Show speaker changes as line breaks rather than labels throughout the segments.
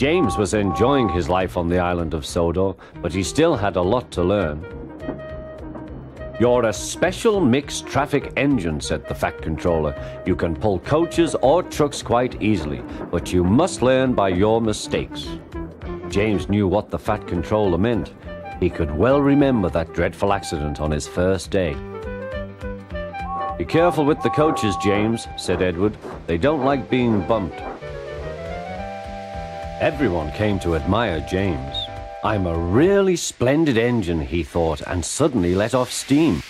James was enjoying his life on the island of Sodor, but he still had a lot to learn. "You're a special mixed traffic engine," said the Fat Controller. "You can pull coaches or trucks quite easily, but you must learn by your mistakes." James knew what the Fat Controller meant. He could well remember that dreadful accident on his first day. "Be careful with the coaches, James," said Edward. "They don't like being bumped." Everyone came to admire James. "I'm a really splendid engine," he thought, and suddenly let off steam.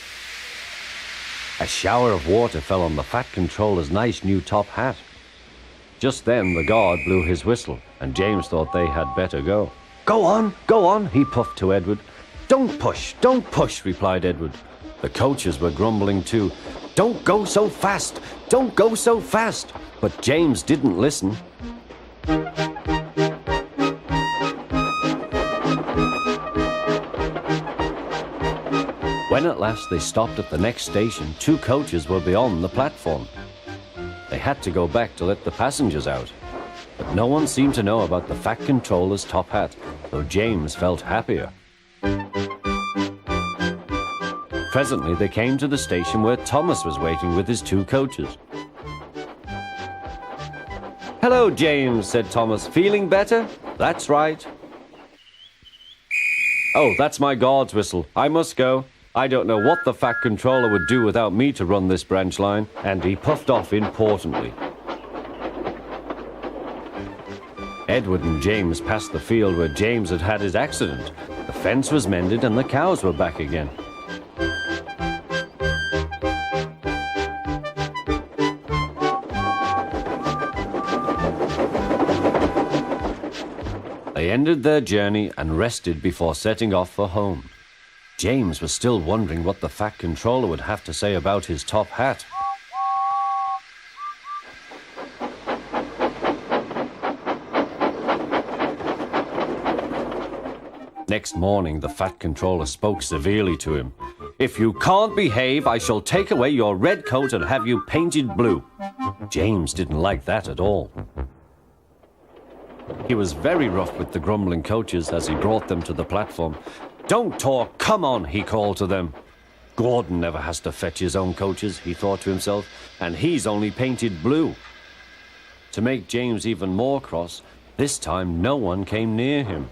A shower of water fell on the Fat Controller's nice new top hat. Just then the guard blew his whistle, and James thought they had better go. Go on," he puffed to Edward. Don't push," replied Edward. The coaches were grumbling too. Don't go so fast! But James didn't listen. When at last they stopped at the next station, 2 coaches were beyond the platform. They had to go back to let the passengers out. But no one seemed to know about the Fat Controller's top hat, though James felt happier. Presently they came to the station where Thomas was waiting with his 2 coaches. "Hello, James," said Thomas. "Feeling better?" "That's right." "Oh, that's my guard's whistle. I must go. I don't know what the Fat Controller would do without me to run this branch line," and he puffed off importantly. Edward and James passed the field where James had had his accident. The fence was mended and the cows were back again. They ended their journey and rested before setting off for home. James was still wondering what the Fat Controller would have to say about his top hat. Next morning, the Fat Controller spoke severely to him. "If you can't behave, I shall take away your red coat and have you painted blue." James didn't like that at all. He was very rough with the grumbling coaches as he brought them to the platform. "Don't talk, come on," he called to them. "Gordon never has to fetch his own coaches," he thought to himself, "and he's only painted blue." To make James even more cross, this time no one came near him.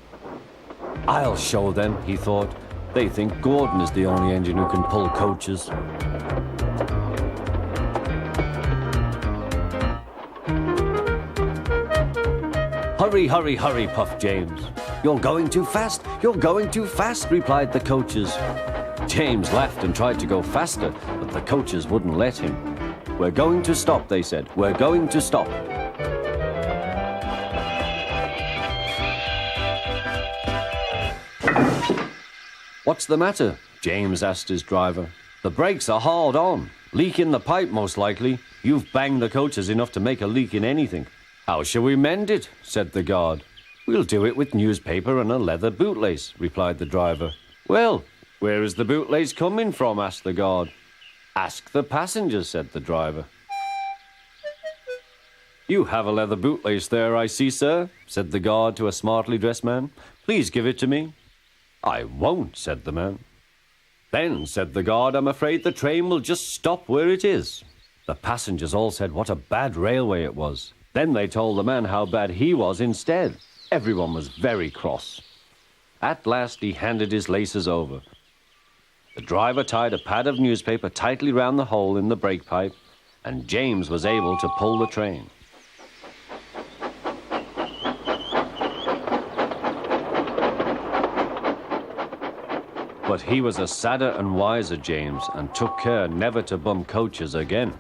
"I'll show them," he thought. "They think Gordon is the only engine who can pull coaches." Hurry, puffed James. You're going too fast, replied the coaches. James laughed and tried to go faster, but the coaches wouldn't let him. "We're going to stop," they said. "We're going to stop." "What's the matter?" James asked his driver. "The brakes are hard on. Leak in the pipe, most likely. You've banged the coaches enough to make a leak in anything." "How shall we mend it?" said the guard. "We'll do it with newspaper and a leather bootlace," replied the driver. "Well, where is the bootlace coming from?" asked the guard. "Ask the passengers," said the driver. "You have a leather bootlace there, I see, sir," said the guard to a smartly dressed man. "Please give it to me." "I won't," said the man. "Then," said the guard, "I'm afraid the train will just stop where it is." The passengers all said what a bad railway it was. Then they told the man how bad he was instead. Everyone was very cross. At last he handed his laces over. The driver tied a pad of newspaper tightly round the hole in the brake pipe, and James was able to pull the train. But he was a sadder and wiser James, and took care never to bump coaches again.